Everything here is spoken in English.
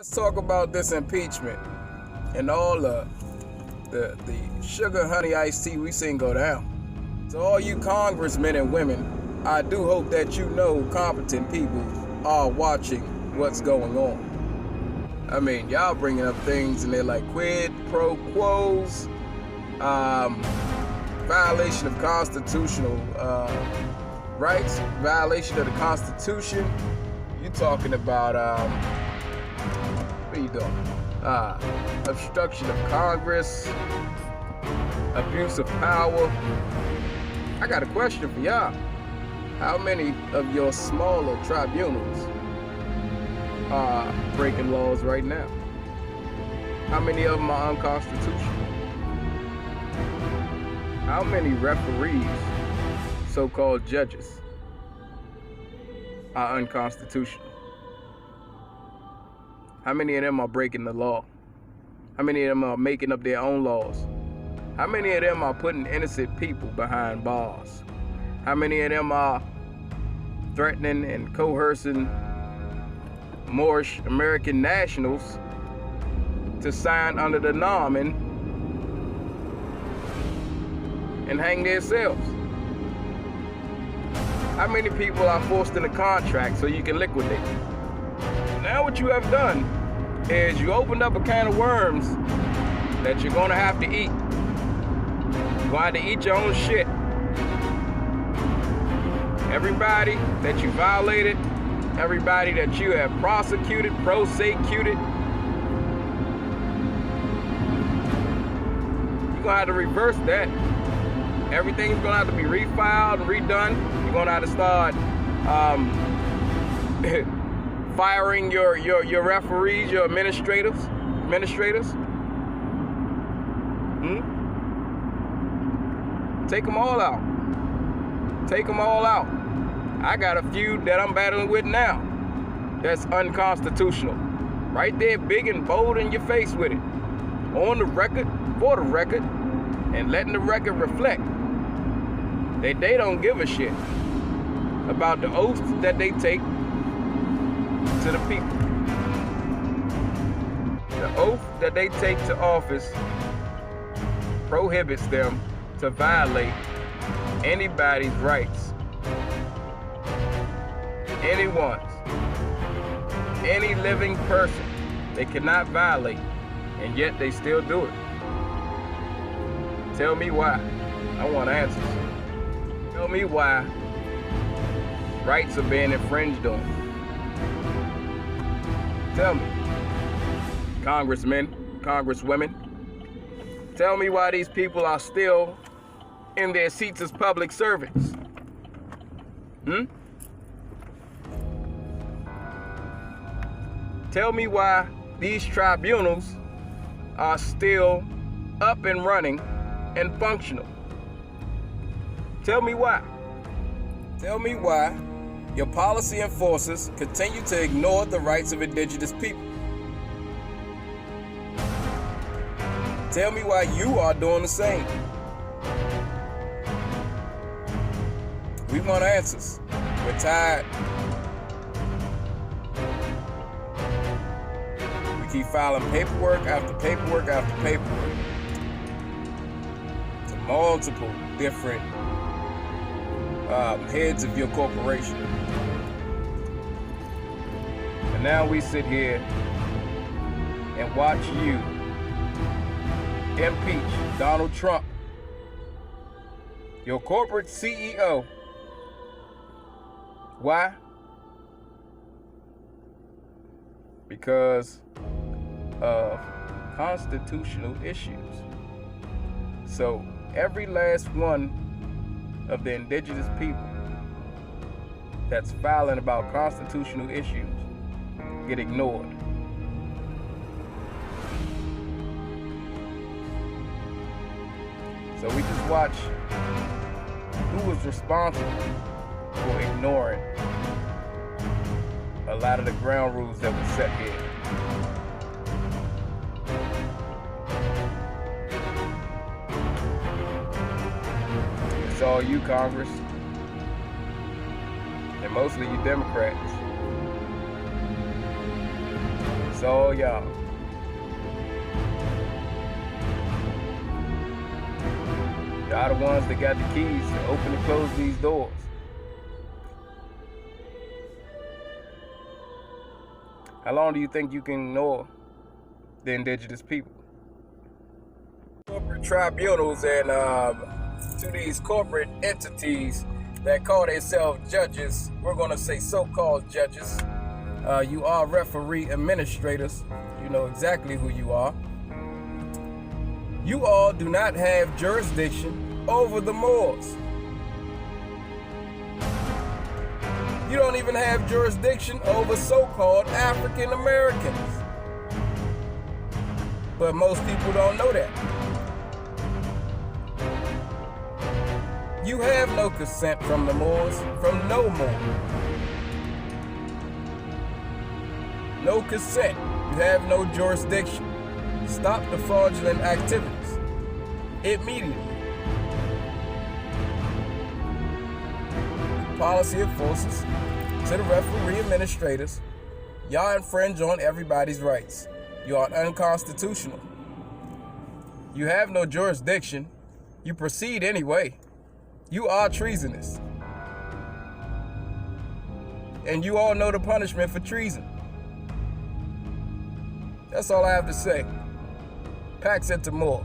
Let's talk about this impeachment and all the sugar honey iced tea we seen go down. So all you congressmen and women, I do hope that you know competent people are watching what's going on. I mean, y'all bringing up things and they're like quid pro quos, violation of constitutional rights, violation of the Constitution. You talking about what are you doing? Obstruction of Congress, abuse of power. I got a question for y'all. How many of your smaller tribunals are breaking laws right now? How many of them are unconstitutional? How many referees, so-called judges, are unconstitutional? How many of them are breaking the law? How many of them are making up their own laws? How many of them are putting innocent people behind bars? How many of them are threatening and coercing Moorish American nationals to sign under the norm and hang themselves? How many people are forced into contract so you can liquidate? Now what you have done is you opened up a can of worms that you're gonna have to eat. You're gonna have to eat your own shit. Everybody that you violated, everybody that you have prosecuted, you're gonna have to reverse that. Everything's gonna have to be refiled and redone. You're gonna have to start firing your referees, your administrators. Take them all out. Take them all out. I got a few that I'm battling with now that's unconstitutional. Right there, big and bold in your face with it. On the record, for the record, and letting the record reflect that they don't give a shit about the oaths that they take to the people. The oath that they take to office prohibits them to violate anybody's rights. Anyone's. Any living person. They cannot violate, and yet they still do it. Tell me why. I want answers. Tell me why rights are being infringed on. Tell me, congressmen, congresswomen, tell me why these people are still in their seats as public servants. Tell me why these tribunals are still up and running and functional. Tell me why. Tell me why your policy enforcers continue to ignore the rights of indigenous people. Tell me why you are doing the same. We want answers. We're tired. We keep filing paperwork after paperwork after paperwork to multiple different heads of your corporation. And now we sit here and watch you impeach Donald Trump, your corporate CEO. Why? Because of constitutional issues. So every last one of the indigenous people that's filing about constitutional issues get ignored. So we just watch who was responsible for ignoring a lot of the ground rules that were set here. It's all you, Congress, and mostly you Democrats. It's all y'all. Y'all the ones that got the keys to open and close these doors. How long do you think you can ignore the indigenous people? Corporate tribunals and to these corporate entities that call themselves judges, we're going to say so-called judges. You are referee administrators. You know exactly who you are. You all do not have jurisdiction over the Moors. You don't even have jurisdiction over so-called African Americans. But most people don't know that. You have no consent from the Moors, from no Moor. No consent. You have no jurisdiction. Stop the fraudulent activities immediately. Policy enforcers to the referee administrators, y'all infringe on everybody's rights. You are unconstitutional. You have no jurisdiction. You proceed anyway. You are treasonous. And you all know the punishment for treason. That's all I have to say. Pax et Moor.